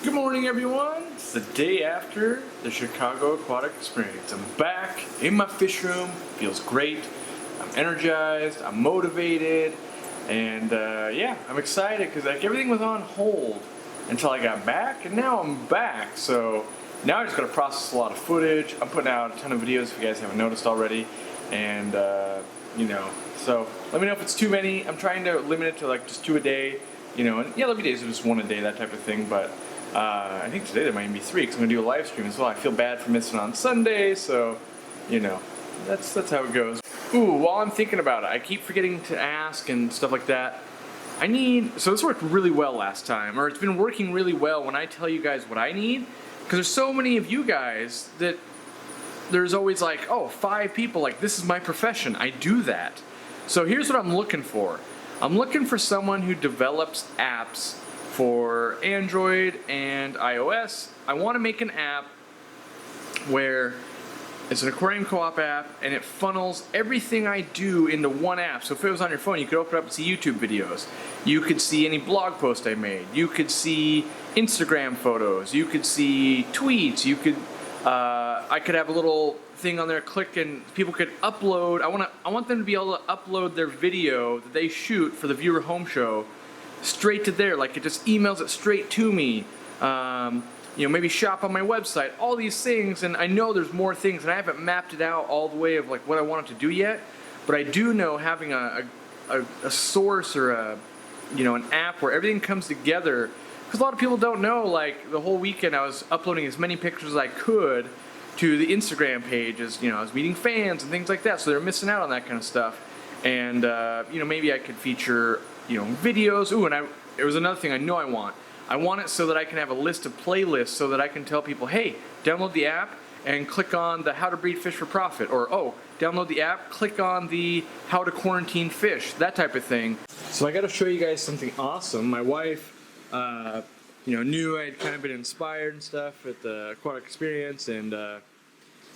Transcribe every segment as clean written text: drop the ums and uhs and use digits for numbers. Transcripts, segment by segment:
Good morning, everyone. It's the day after the Chicago Aquatic Experience. I'm back in my fish room. Feels great. I'm energized. I'm motivated. And yeah, I'm excited because like everything was on hold until I got back, and now I'm back. So now I just got to process a lot of footage. I'm putting out a ton of videos if you guys haven't noticed already. And you know, so let me know if it's too many. I'm trying to limit it to like just 2 a day. You know, and yeah, there'll be days of just 1 a day, that type of thing. But I think today there might even be 3 because I'm gonna do a live stream as well. I feel bad for missing on Sunday, so you know, that's how it goes. Ooh, while I'm thinking about it, I keep forgetting to ask and stuff like that. So this worked really well last time, or it's been working really well when I tell you guys what I need, because there's so many of you guys that there's always like, oh, 5 people, like this is my profession, I do that. So here's what I'm looking for. I'm looking for someone who develops apps for Android and iOS. I want to make an app where it's an aquarium co-op app and it funnels everything I do into one app. So if it was on your phone, you could open it up and see YouTube videos. You could see any blog post I made. You could see Instagram photos. You could see tweets. You could, I could have a little thing on there, click, and people could upload. I want them to be able to upload their video that they shoot for the viewer home show straight to there. Like it just emails it straight to me. You know, maybe shop on my website, all these things, and I know there's more things, and I haven't mapped it out all the way of like what I want it to do yet, but I do know having a source or an app where everything comes together, because a lot of people don't know, like the whole weekend I was uploading as many pictures as I could to the Instagram page, as I was meeting fans and things like that, so they're missing out on that kind of stuff, and maybe I could feature videos. Ooh, and there was another thing I know I want it so that I can have a list of playlists so that I can tell people, hey, download the app and click on the how to breed fish for profit, or oh, download the app, click on the how to quarantine fish, that type of thing. So I got to show you guys something awesome. My wife, knew I had kind of been inspired and stuff at the aquatic experience, and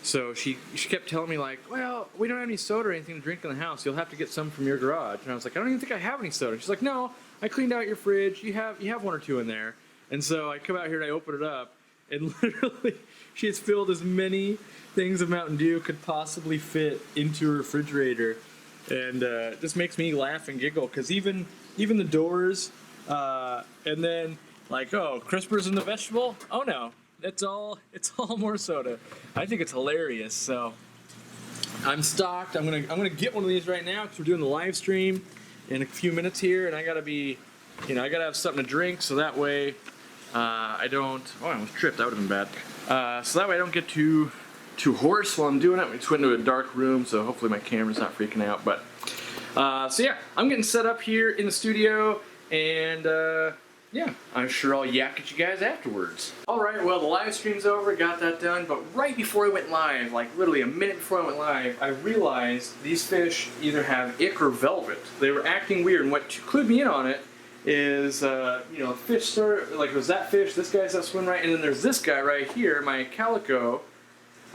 so she kept telling me like, well, we don't have any soda or anything to drink in the house. You'll have to get some from your garage. And I was like, I don't even think I have any soda. She's like, no, I cleaned out your fridge. You have 1 or 2 in there. And so I come out here and I open it up, and literally she has filled as many things of Mountain Dew could possibly fit into her refrigerator. And it just makes me laugh and giggle, because even the doors, and then like, oh, crispers in the vegetable? Oh no. It's all more soda. I think it's hilarious. So I'm stocked. I'm gonna get one of these right now because we're doing the live stream in a few minutes here, and I gotta be, I gotta have something to drink so that way I don't. Oh, I almost tripped. That would have been bad. So that way I don't get too hoarse while I'm doing it. We just went into a dark room, so hopefully my camera's not freaking out. But so yeah, I'm getting set up here in the studio, and yeah, I'm sure I'll yak at you guys afterwards. Alright, well, the live stream's over, got that done, but right before I went live, like literally a minute before I went live, I realized these fish either have ick or velvet. They were acting weird, and what clued me in on it is, fish started, like it was that fish, this guy's not swimming right, and then there's this guy right here, my calico,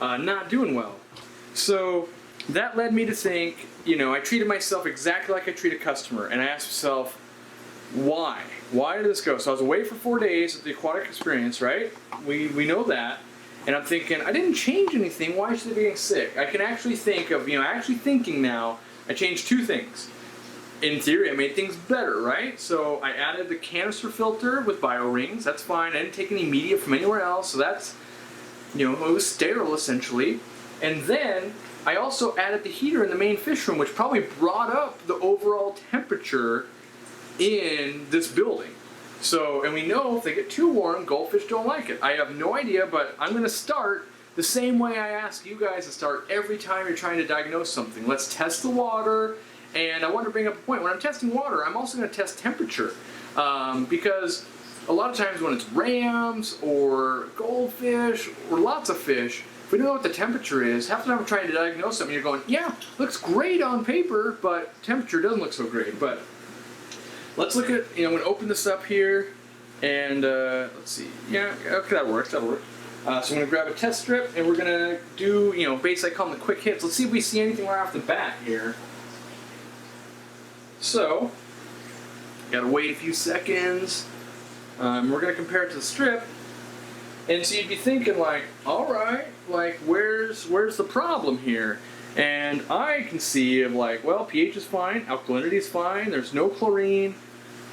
not doing well. So that led me to think, I treated myself exactly like I treat a customer, and I asked myself, why? Why did this go? So I was away for 4 days at the aquatic experience, right? We know that. And I'm thinking, I didn't change anything. Why should they be getting sick? I can actually think of, actually thinking now, I changed 2 things. In theory, I made things better, right? So I added the canister filter with bio rings. That's fine. I didn't take any media from anywhere else. So that's, it was sterile essentially. And then I also added the heater in the main fish room, which probably brought up the overall temperature in this building. So, and we know if they get too warm, goldfish don't like it. I have no idea, but I'm going to start the same way I ask you guys to start every time you're trying to diagnose something. Let's test the water, and I want to bring up a point. When I'm testing water, I'm also going to test temperature, because a lot of times when it's rams or goldfish or lots of fish, if we don't know what the temperature is, half the time we're trying to diagnose something, you're going, yeah, looks great on paper, but temperature doesn't look so great. But let's look at, I'm going to open this up here, and let's see. Yeah, okay, that'll work. So I'm going to grab a test strip, and we're going to do, basically I call them the quick hits. Let's see if we see anything right off the bat here. So, got to wait a few seconds. We're going to compare it to the strip. And so you'd be thinking like, all right, like where's the problem here? And I can see of like, well, pH is fine, alkalinity is fine, there's no chlorine,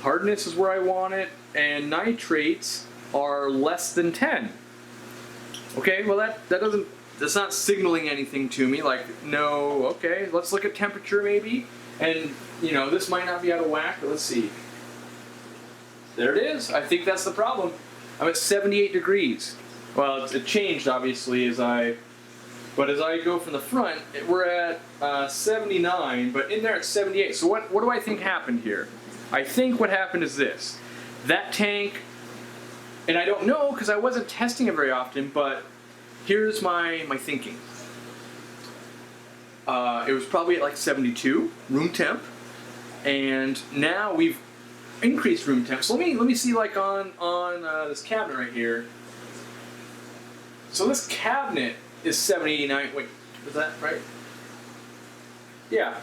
hardness is where I want it, and nitrates are less than 10. Okay, well that's not signaling anything to me, like, no, okay, let's look at temperature maybe, and you know, this might not be out of whack, but let's see. There it is. I think that's the problem. I'm at 78 degrees. Well, it changed obviously as I go from the front, we're at 79, but in there it's 78. So what do I think happened here? I think what happened is this. That tank, and I don't know because I wasn't testing it very often, but here's my thinking. It was probably at like 72 room temp, and now we've increased room temp. So let me see like on this cabinet right here. So this cabinet is 79. Wait, was that right? Yeah,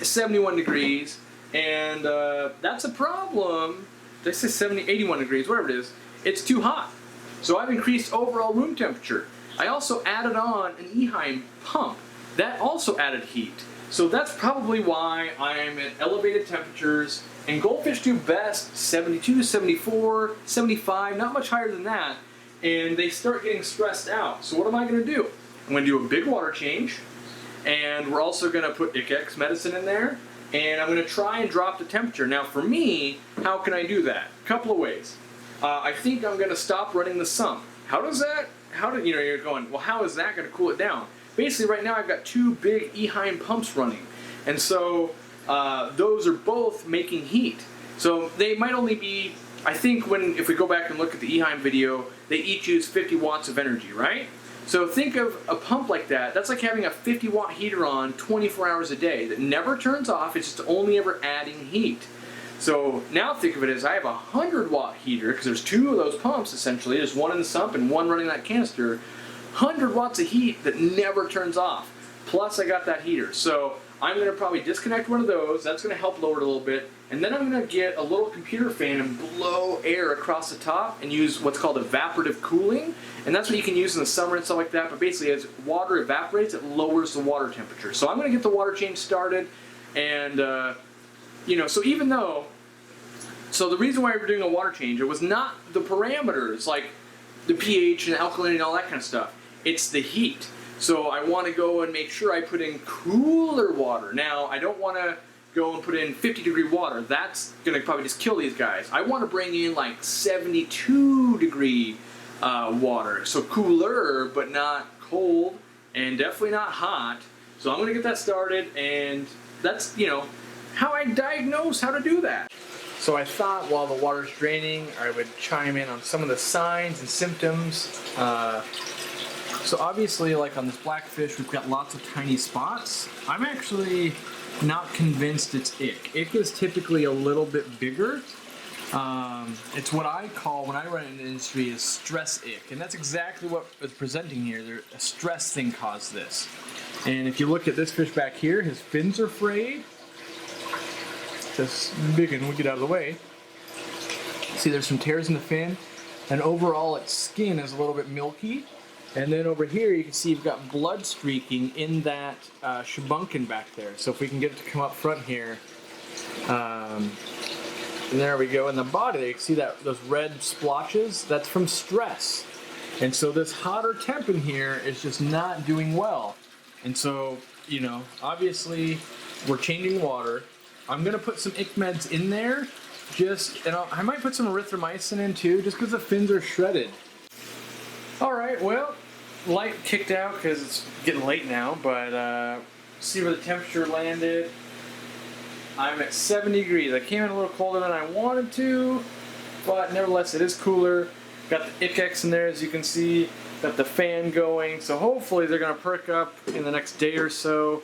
it's 71 degrees, and that's a problem. Did I say 81 degrees? Whatever it is, it's too hot. So I've increased overall room temperature. I also added on an Eheim pump. That also added heat. So that's probably why I'm at elevated temperatures. And goldfish do best 72, 74, 75, not much higher than that. And they start getting stressed out. So what am I going to do? I'm going to do a big water change. And we're also going to put ICX medicine in there. And I'm going to try and drop the temperature. Now for me, how can I do that? A couple of ways. I think I'm going to stop running the sump. How does that, you're going, well, how is that going to cool it down? Basically right now I've got two big Eheim pumps running. And so those are both making heat. So they might only be, I think if we go back and look at the Eheim video, they each use 50 watts of energy, right? So think of a pump like that. That's like having a 50 watt heater on 24 hours a day that never turns off. It's just only ever adding heat. So now think of it as I have a 100 watt heater, because there's two of those pumps essentially. There's one in the sump and one running that canister. 100 watts of heat that never turns off. Plus I got that heater. So I'm going to probably disconnect one of those. That's going to help lower it a little bit. And then I'm going to get a little computer fan and blow air across the top and use what's called evaporative cooling. And that's what you can use in the summer and stuff like that. But basically as water evaporates, it lowers the water temperature. So I'm going to get the water change started. And, so even though, so the reason why we're doing a water change, it was not the parameters like the pH and alkalinity and all that kind of stuff. It's the heat. So I want to go and make sure I put in cooler water. Now, I don't want to go and put in 50 degree water. That's going to probably just kill these guys. I want to bring in like 72 degree water. So cooler, but not cold, and definitely not hot. So I'm going to get that started, and that's, how I diagnose how to do that. So I thought while the water's draining, I would chime in on some of the signs and symptoms. So obviously, like on this blackfish, we've got lots of tiny spots. I'm actually not convinced it's ick. Ick is typically a little bit bigger. It's what I call, when I run in the industry, is stress ick. And that's exactly what is presenting here. A stress thing caused this. And if you look at this fish back here, his fins are frayed. This big one, we'll get out of the way. See, there's some tears in the fin. And overall, its skin is a little bit milky. And then over here, you can see you've got blood streaking in that shabunkin back there. So if we can get it to come up front here, and there we go. In the body, there you can see that those red splotches. That's from stress. And so this hotter temp in here is just not doing well. And so, obviously, we're changing water. I'm gonna put some ick meds in there. I might put some erythromycin in too, just because the fins are shredded. All right, well, light kicked out because it's getting late now, but see where the temperature landed. I'm at 70 degrees. I came in a little colder than I wanted to, but nevertheless, it is cooler. Got the ICX in there, as you can see. Got the fan going, so hopefully they're going to perk up in the next day or so.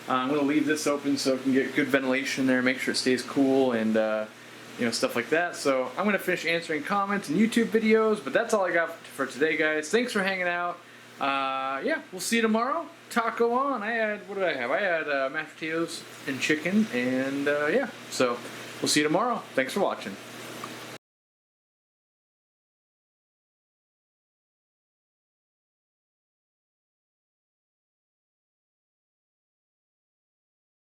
I'm going to leave this open so it can get good ventilation in there, make sure it stays cool, and stuff like that. So I'm going to finish answering comments and YouTube videos, but that's all I got for today, guys. Thanks for hanging out. We'll see you tomorrow. Taco on. What did I have? I had mashed potatoes and chicken, and so we'll see you tomorrow. Thanks for watching.